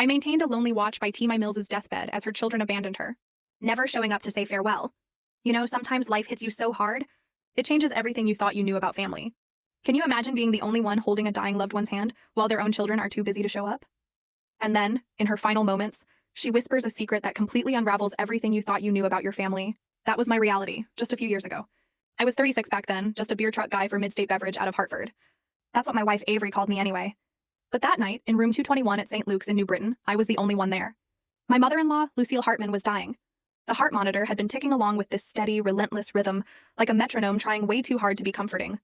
I maintained a lonely watch by T. My Mills's deathbed as her children abandoned her, never showing up to say farewell. You know, sometimes life hits you so hard, it changes everything you thought you knew about family. Can you imagine being the only one holding a dying loved one's hand while their own children are too busy to show up? And then, in her final moments, she whispers a secret that completely unravels everything you thought you knew about your family. That was my reality, just a few years ago. I was 36 back then, just a beer truck guy for Midstate Beverage out of Hartford. That's what my wife Avery called me anyway. But that night, in room 221 at St. Luke's in New Britain, I was the only one there. My mother-in-law, Lucille Hartman, was dying. The heart monitor had been ticking along with this steady, relentless rhythm, like a metronome trying way too hard to be comforting.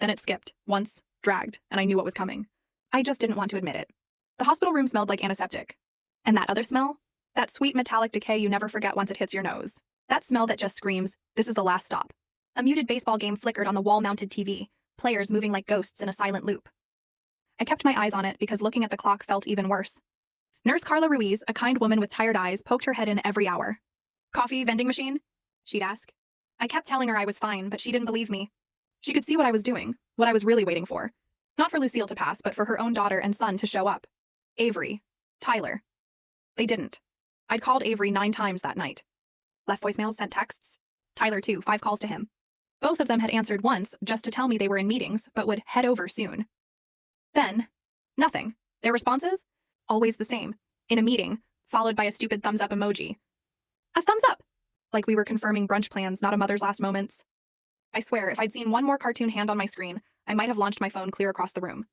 Then it skipped, once, dragged, and I knew what was coming. I just didn't want to admit it. The hospital room smelled like antiseptic. And that other smell? That sweet metallic decay you never forget once it hits your nose. That smell that just screams, this is the last stop. A muted baseball game flickered on the wall-mounted TV, players moving like ghosts in a silent loop. I kept my eyes on it because looking at the clock felt even worse. Nurse Carla Ruiz, a kind woman with tired eyes, poked her head in every hour. "Coffee vending machine?" she'd ask. I kept telling her I was fine, but she didn't believe me. She could see what I was doing, what I was really waiting for. Not for Lucille to pass, but for her own daughter and son to show up. Avery. Tyler. They didn't. I'd called Avery 9 times that night. Left voicemails, sent texts. Tyler too, 5 calls to him. Both of them had answered once, just to tell me they were in meetings, but would head over soon. Then, nothing. Their responses? Always the same. In a meeting, followed by a stupid thumbs-up emoji. A thumbs up! Like we were confirming brunch plans, not a mother's last moments. I swear, if I'd seen one more cartoon hand on my screen, I might have launched my phone clear across the room.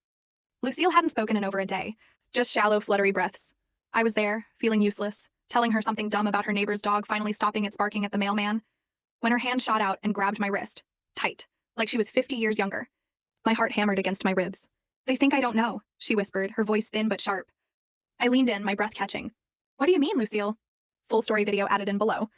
Lucille hadn't spoken in over a day, just shallow, fluttery breaths. I was there, feeling useless, telling her something dumb about her neighbor's dog finally stopping its barking at the mailman, when her hand shot out and grabbed my wrist, tight, like she was 50 years younger. My heart hammered against my ribs. "They think I don't know," she whispered, her voice thin but sharp. I leaned in, my breath catching. "What do you mean, Lucille?" Full story video added in below.